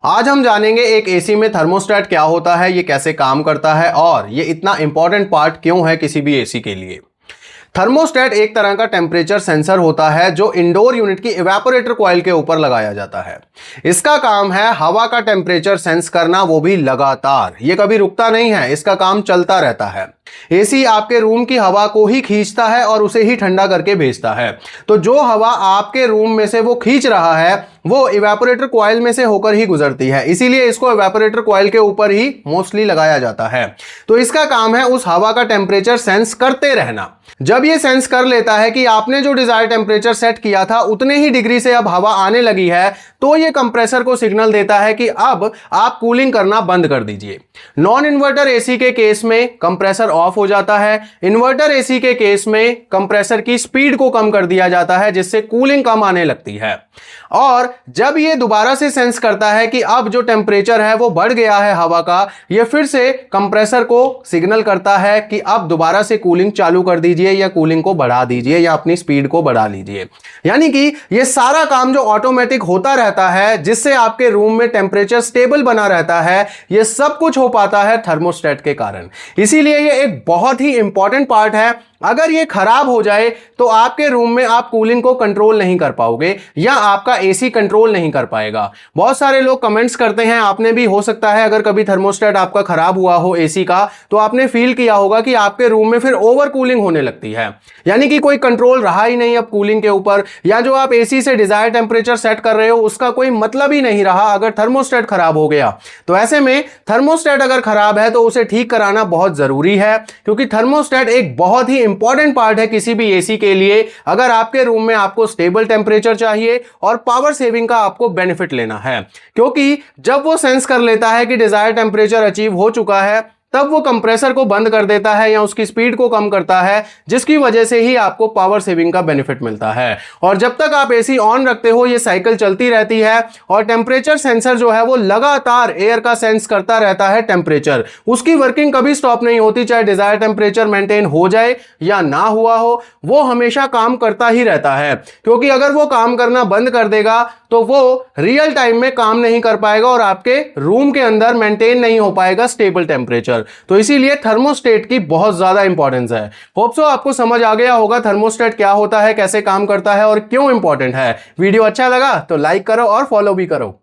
आज हम जानेंगे एक एसी में थर्मोस्टेट क्या होता है, ये कैसे काम करता है और ये इतना इंपॉर्टेंट पार्ट क्यों है किसी भी एसी के लिए। थर्मोस्टेट एक तरह का टेम्परेचर सेंसर होता है जो इंडोर यूनिट की इवेपोरेटर कॉइल के ऊपर लगाया जाता है। इसका काम है हवा का टेम्परेचर सेंस करना, वो भी लगातार। ये कभी रुकता नहीं है, इसका काम चलता रहता है। एसी आपके रूम की हवा को ही खींचता है और उसे ही ठंडा करके भेजता है। तो जो हवा आपके रूम में से वो खींच रहा है वो इवेपोरेटर कॉइल में से होकर ही गुजरती है, इसीलिए इसको इवेपोरेटर कॉइल के ऊपर ही मोस्टली लगाया जाता है। तो इसका काम है उस हवा का टेम्परेचर सेंस करते रहना। जब ये सेंस कर लेता है कि आपने जो डिजायर टेम्परेचर सेट किया था उतने ही डिग्री से अब हवा आने लगी है, तो ये कंप्रेसर को सिग्नल देता है कि अब आप कूलिंग करना बंद कर दीजिए। नॉन इन्वर्टर एसी के केस में कंप्रेसर ऑफ हो जाता है। इन्वर्टर एसी के केस में कंप्रेसर की स्पीड को कम कर दिया जाता है, जिससे कूलिंग कम आने लगती है। और जब ये दोबारा से सेंस करता है कि अब जो टेम्परेचर है वो बढ़ गया है हवा का, ये फिर से कंप्रेसर को सिग्नल करता है कि अब दोबारा से कूलिंग चालू कर दीजिए या कूलिंग को बढ़ा दीजिए या अपनी स्पीड को बढ़ा लीजिए। यानी कि ये सारा काम जो ऑटोमेटिक होता रहता है, जिससे आपके रूम में टेम्परेचर स्टेबल बना रहता है, ये सब कुछ हो पाता है थर्मोस्टेट के कारण। इसीलिए ये एक बहुत ही इंपॉर्टेंट पार्ट है। अगर ये खराब हो जाए तो आपके रूम में आप कूलिंग को कंट्रोल नहीं कर पाओगे या आपका एसी कंट्रोल नहीं कर पाएगा। बहुत सारे लोग कमेंट्स करते हैं, आपने भी हो सकता है अगर कभी थर्मोस्टेट आपका खराब हुआ हो एसी का, तो आपने फील किया होगा कि आपके रूम में फिर ओवर कूलिंग होने लगती है, यानी कि कोई कंट्रोल रहा ही नहीं अब कूलिंग के ऊपर, या जो आप एसी से डिजायर टेम्परेचर सेट कर रहे हो उसका कोई मतलब ही नहीं रहा अगर थर्मोस्टेट खराब हो गया। तो ऐसे में थर्मोस्टेट अगर खराब है तो उसे ठीक कराना बहुत जरूरी है, क्योंकि थर्मोस्टेट एक बहुत ही इंपॉर्टेंट पार्ट है किसी भी एसी के लिए। अगर आपके रूम में आपको स्टेबल टेम्परेचर चाहिए और पावर सेविंग का आपको बेनिफिट लेना है, क्योंकि जब वो सेंस कर लेता है कि डिजायर टेम्परेचर अचीव हो चुका है, तब वो कंप्रेसर को बंद कर देता है या उसकी स्पीड को कम करता है, जिसकी वजह से ही आपको पावर सेविंग का बेनिफिट मिलता है। और जब तक आप एसी ऑन रखते हो ये साइकिल चलती रहती है और टेम्परेचर सेंसर जो है वो लगातार एयर का सेंस करता रहता है टेम्परेचर। उसकी वर्किंग कभी स्टॉप नहीं होती, चाहे डिजायर टेम्परेचर मेंटेन हो जाए या ना हुआ हो, वो हमेशा काम करता ही रहता है। क्योंकि अगर वो काम करना बंद कर देगा तो वो रियल टाइम में काम नहीं कर पाएगा और आपके रूम के अंदर मेंटेन नहीं हो पाएगा स्टेबल टेम्परेचर। तो इसीलिए थर्मोस्टेट की बहुत ज्यादा इंपॉर्टेंस है। होप सो आपको समझ आ गया होगा थर्मोस्टेट क्या होता है, कैसे काम करता है और क्यों इंपॉर्टेंट है। वीडियो अच्छा लगा तो लाइक करो और फॉलो भी करो।